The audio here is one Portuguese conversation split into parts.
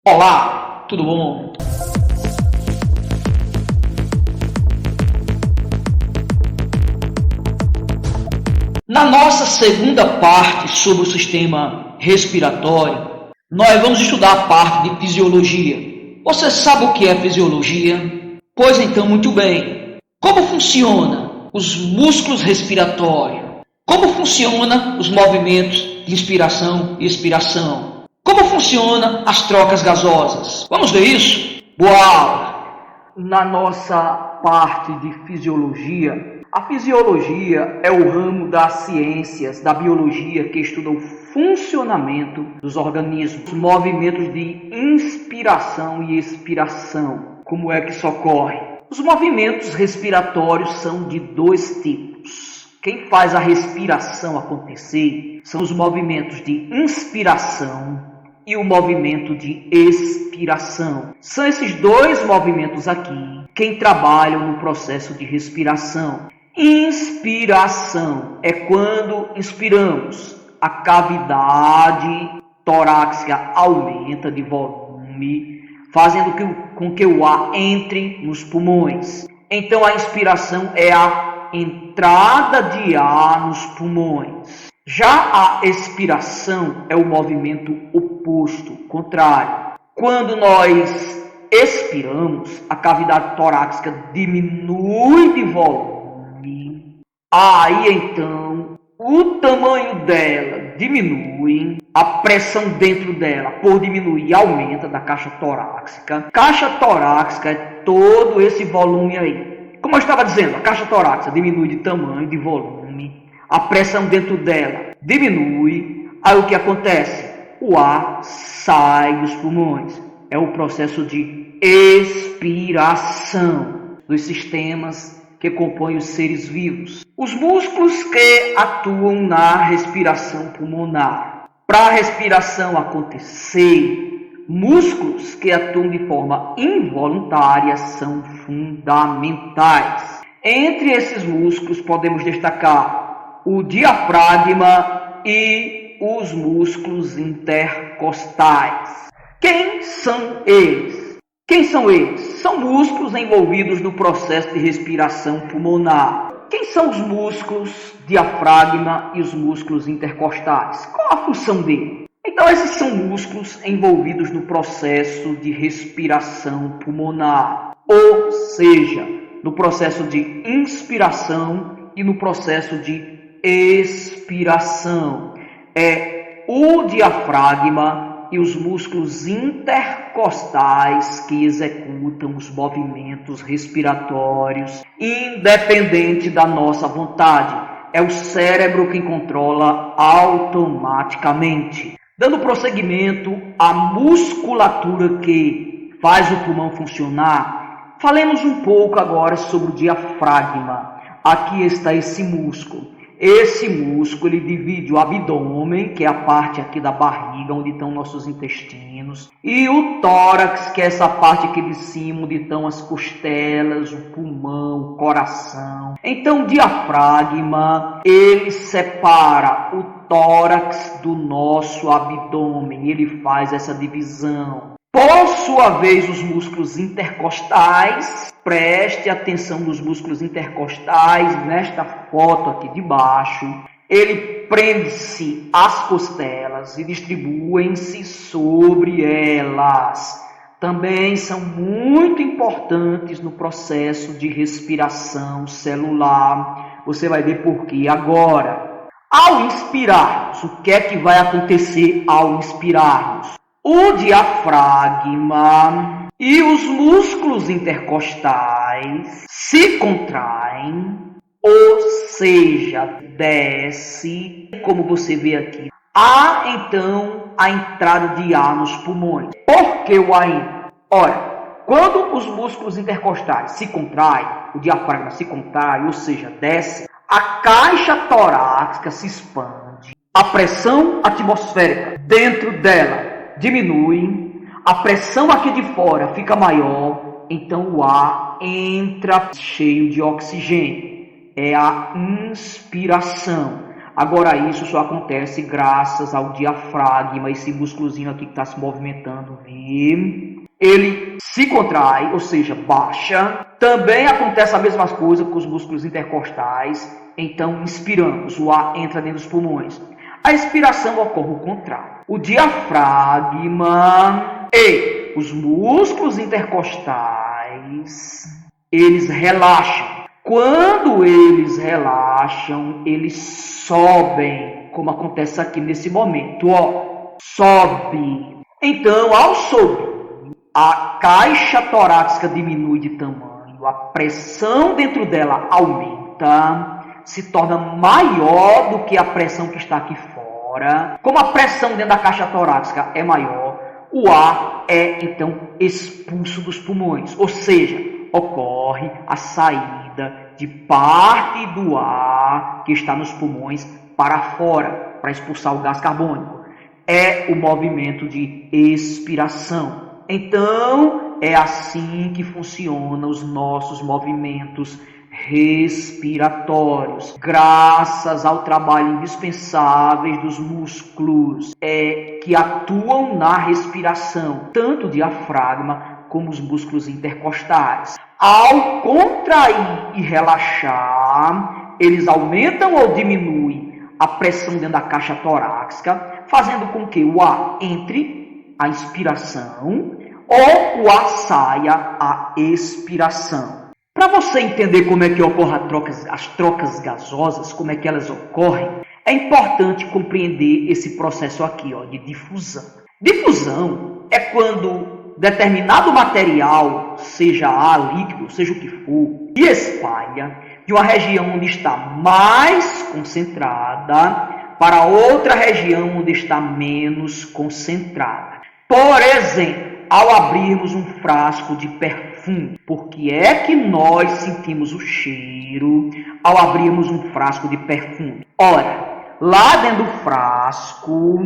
Olá, tudo bom? Na nossa segunda parte sobre o sistema respiratório, nós vamos estudar a parte de fisiologia. Você sabe o que é fisiologia? Pois então, muito bem. Como funciona os músculos respiratórios? Como funcionam os movimentos de inspiração e expiração? Como funcionam as trocas gasosas? Vamos ver isso? Boa aula! Na nossa parte de fisiologia, a fisiologia é o ramo das ciências da biologia que estuda o funcionamento dos organismos, os movimentos de inspiração e expiração. Como é que isso ocorre? Os movimentos respiratórios são de dois tipos. Quem faz a respiração acontecer são os movimentos de inspiração e o movimento de expiração. São esses dois movimentos aqui quem trabalham no processo de respiração. Inspiração é quando inspiramos, a cavidade torácica aumenta de volume, fazendo com que o ar entre nos pulmões. Então a inspiração é a entrada de ar nos pulmões. Já a expiração é o movimento oposto, contrário. Quando nós expiramos, a cavidade torácica diminui de volume. Aí então o tamanho dela diminui, a pressão dentro dela, por diminuir, aumenta da caixa torácica. Caixa torácica é todo esse volume aí. Como eu estava dizendo, a caixa torácica diminui de tamanho, de volume, a pressão dentro dela diminui, aí o que acontece? O ar sai dos pulmões. É o processo de expiração dos sistemas que compõem os seres vivos. Os músculos que atuam na respiração pulmonar. Para a respiração acontecer, músculos que atuam de forma involuntária são fundamentais. Entre esses músculos podemos destacar o diafragma e os músculos intercostais. Quem são eles? São músculos envolvidos no processo de respiração pulmonar. Quem são os músculos diafragma e os músculos intercostais? Qual a função deles? Então, esses são músculos envolvidos no processo de respiração pulmonar, ou seja, no processo de inspiração e no processo de expiração. É o diafragma e os músculos intercostais que executam os movimentos respiratórios, independente da nossa vontade. É o cérebro quem controla automaticamente. Dando prosseguimento à musculatura que faz o pulmão funcionar, falemos um pouco agora sobre o diafragma. Aqui está esse músculo. Esse músculo ele divide o abdômen, que é a parte aqui da barriga, onde estão nossos intestinos, e o tórax, que é essa parte aqui de cima, onde estão as costelas, o pulmão, o coração. Então, o diafragma, ele separa o tórax do nosso abdômen, ele faz essa divisão. Por sua vez, os músculos intercostais, preste atenção nos músculos intercostais, nesta foto aqui de baixo, ele prende-se às costelas e distribuem-se sobre elas. Também são muito importantes no processo de respiração celular. Você vai ver por quê agora. Ao inspirarmos, o que é que vai acontecer ao inspirarmos? O diafragma e os músculos intercostais se contraem, ou seja, desce, como você vê aqui. Há então a entrada de ar nos pulmões. Por que o ar entra? Ora, quando os músculos intercostais se contraem, o diafragma se contrai, ou seja, desce, a caixa torácica se expande. A pressão atmosférica dentro dela diminui, a pressão aqui de fora fica maior, então o ar entra cheio de oxigênio. É a inspiração. Agora isso só acontece graças ao diafragma, esse músculozinho aqui que está se movimentando, viu? Ele se contrai, ou seja, baixa. Também acontece a mesma coisa com os músculos intercostais. Então, inspiramos, o ar entra dentro dos pulmões. A expiração ocorre o contrário. O diafragma e os músculos intercostais, eles relaxam. Quando eles relaxam, eles sobem, como acontece aqui nesse momento, ó, sobe. Então, ao subir, a caixa torácica diminui de tamanho, a pressão dentro dela aumenta, se torna maior do que a pressão que está aqui fora. Como a pressão dentro da caixa torácica é maior, o ar é então expulso dos pulmões, ou seja, ocorre a saída de parte do ar que está nos pulmões para fora, para expulsar o gás carbônico. É o movimento de expiração. Então, é assim que funcionam os nossos movimentos respiratórios, graças ao trabalho indispensável dos músculos que atuam na respiração, tanto o diafragma como os músculos intercostais. Ao contrair e relaxar, eles aumentam ou diminuem a pressão dentro da caixa torácica, fazendo com que o ar entre, a inspiração, ou o ar saia, a expiração. Para você entender como é que ocorrem as trocas gasosas, como é que elas ocorrem, é importante compreender esse processo aqui, ó, de difusão. Difusão é quando determinado material, seja ar, líquido, seja o que for, se espalha de uma região onde está mais concentrada para outra região onde está menos concentrada. Por exemplo, ao abrirmos um frasco de perfume, por que é que nós sentimos o cheiro ao abrirmos um frasco de perfume? Ora, lá dentro do frasco,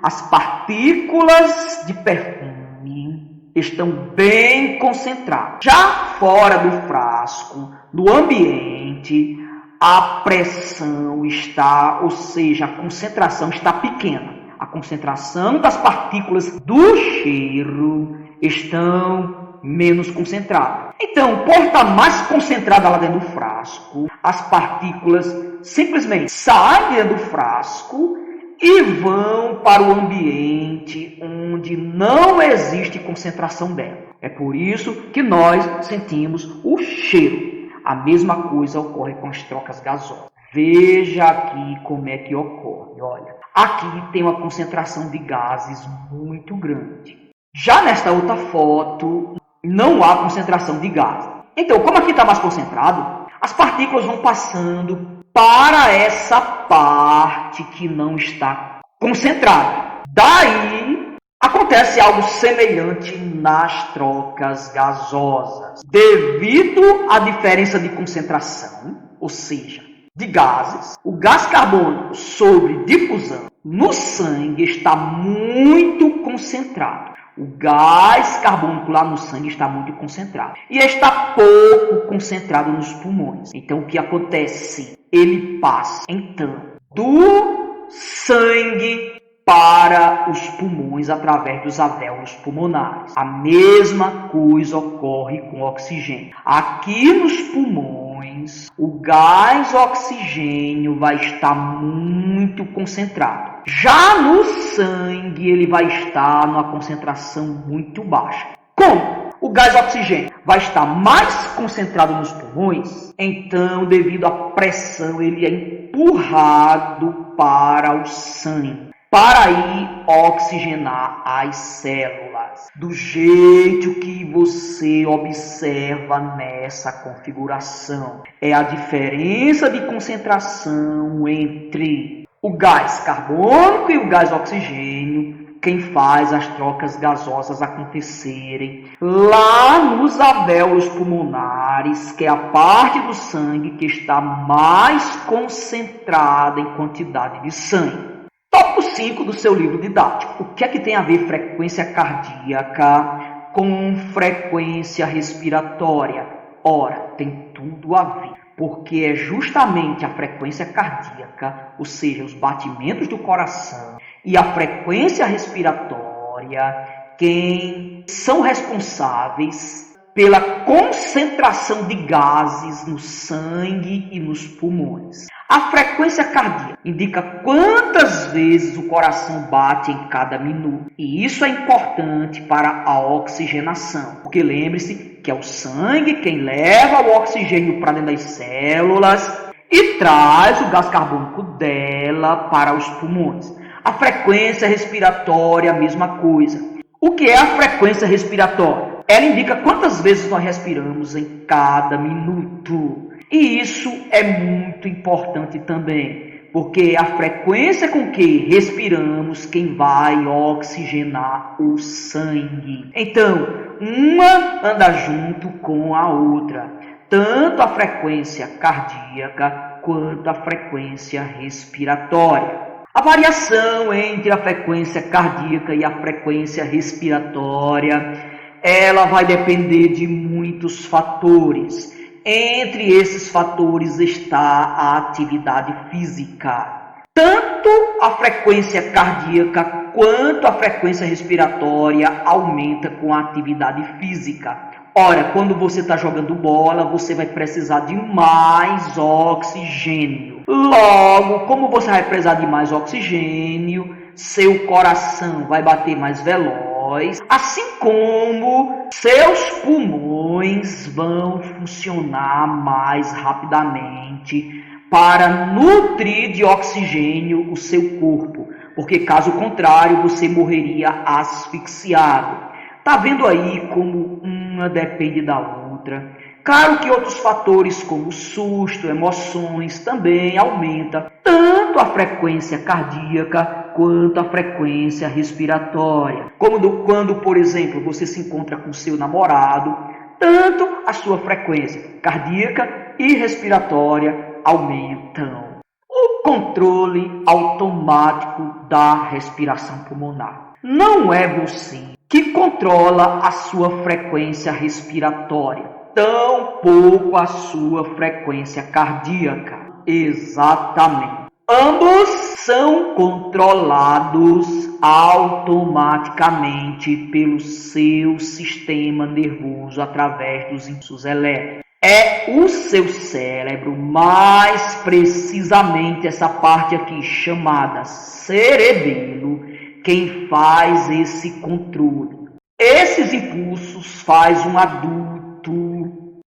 as partículas de perfume estão bem concentradas. Já fora do frasco, no ambiente, a pressão está, ou seja, a concentração está pequena. A concentração das partículas do cheiro estão menos concentradas. Então, por estar mais concentrada lá dentro do frasco, as partículas simplesmente saem dentro do frasco e vão para o ambiente onde não existe concentração dela. É por isso que nós sentimos o cheiro. A mesma coisa ocorre com as trocas gasosas. Veja aqui como é que ocorre. Olha, aqui tem uma concentração de gases muito grande. Já nesta outra foto, não há concentração de gases. Então, como aqui está mais concentrado, as partículas vão passando para essa parte que não está concentrada. Daí, acontece algo semelhante nas trocas gasosas. Devido à diferença de concentração, ou seja, de gases, o gás carbônico sobre difusão no sangue está muito concentrado. O gás carbônico lá no sangue está muito concentrado e está pouco concentrado nos pulmões. Então, o que acontece? Ele passa, então, do sangue para os pulmões através dos alvéolos pulmonares. A mesma coisa ocorre com o oxigênio. Aqui nos pulmões, o gás oxigênio vai estar muito concentrado. Já no sangue, ele vai estar numa concentração muito baixa. Como o gás oxigênio vai estar mais concentrado nos pulmões, então, devido à pressão, ele é empurrado para o sangue, para aí oxigenar as células, do jeito que você observa nessa configuração. É a diferença de concentração entre o gás carbônico e o gás oxigênio quem faz as trocas gasosas acontecerem lá nos alvéolos pulmonares, que é a parte do sangue que está mais concentrada em quantidade de sangue. Tópico 5 do seu livro didático. O que é que tem a ver frequência cardíaca com frequência respiratória? Ora, tem tudo a ver. porque é justamente a frequência cardíaca, ou seja, os batimentos do coração e a frequência respiratória, quem são responsáveis pela concentração de gases no sangue e nos pulmões. A frequência cardíaca indica quantas vezes o coração bate em cada minuto. E isso é importante para a oxigenação, porque lembre-se que é o sangue quem leva o oxigênio para dentro das células e traz o gás carbônico dela para os pulmões. A frequência respiratória, a mesma coisa. O que é a frequência respiratória? Ela indica quantas vezes nós respiramos em cada minuto. E isso é muito importante também, porque é a frequência com que respiramos quem vai oxigenar o sangue. Então, uma anda junto com a outra, tanto a frequência cardíaca quanto a frequência respiratória. A variação entre a frequência cardíaca e a frequência respiratória, ela vai depender de muitos fatores. Entre esses fatores está a atividade física. Tanto a frequência cardíaca quanto a frequência respiratória aumenta com a atividade física. Ora, quando você está jogando bola, você vai precisar de mais oxigênio. Logo, como você vai precisar de mais oxigênio, seu coração vai bater mais veloz, assim como seus pulmões vão funcionar mais rapidamente para nutrir de oxigênio o seu corpo, porque caso contrário você morreria asfixiado. Tá vendo aí como uma depende da outra? Claro que outros fatores como susto, emoções também aumentam tanto a frequência cardíaca quanto a frequência respiratória. Como quando, por exemplo, você se encontra com seu namorado, tanto a sua frequência cardíaca e respiratória aumentam. O controle automático da respiração pulmonar. Não é você que controla a sua frequência respiratória, tampouco a sua frequência cardíaca. Exatamente. Ambos são controlados automaticamente pelo seu sistema nervoso através dos impulsos elétricos. É o seu cérebro, mais precisamente essa parte aqui chamada cerebelo, quem faz esse controle. Esses impulsos faz um adulto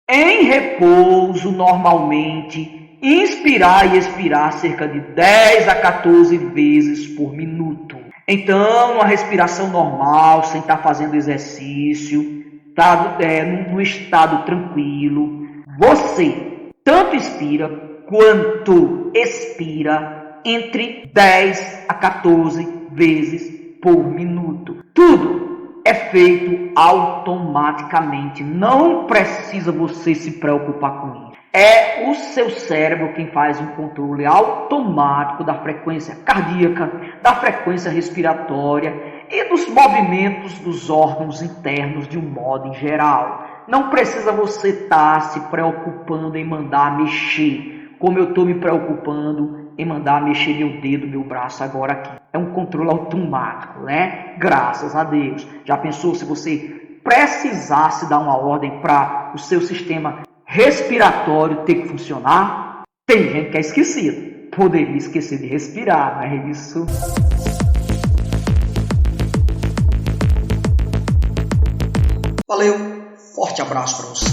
em repouso normalmente inspirar e expirar cerca de 10 a 14 vezes por minuto. Então, uma respiração normal, sem estar fazendo exercício, no estado tranquilo, você tanto inspira quanto expira entre 10 a 14 vezes por minuto. Tudo é feito automaticamente, não precisa você se preocupar com isso. É o seu cérebro quem faz um controle automático da frequência cardíaca, da frequência respiratória e dos movimentos dos órgãos internos de um modo em geral. Não precisa você estar se preocupando em mandar mexer, como eu estou me preocupando em mandar mexer meu dedo, meu braço agora aqui. É um controle automático, né? Graças a Deus. Já pensou se você precisasse dar uma ordem para o seu sistema respiratório ter que funcionar? Tem gente que é esquecida. Poderia esquecer de respirar, não é isso? Valeu, forte abraço para você.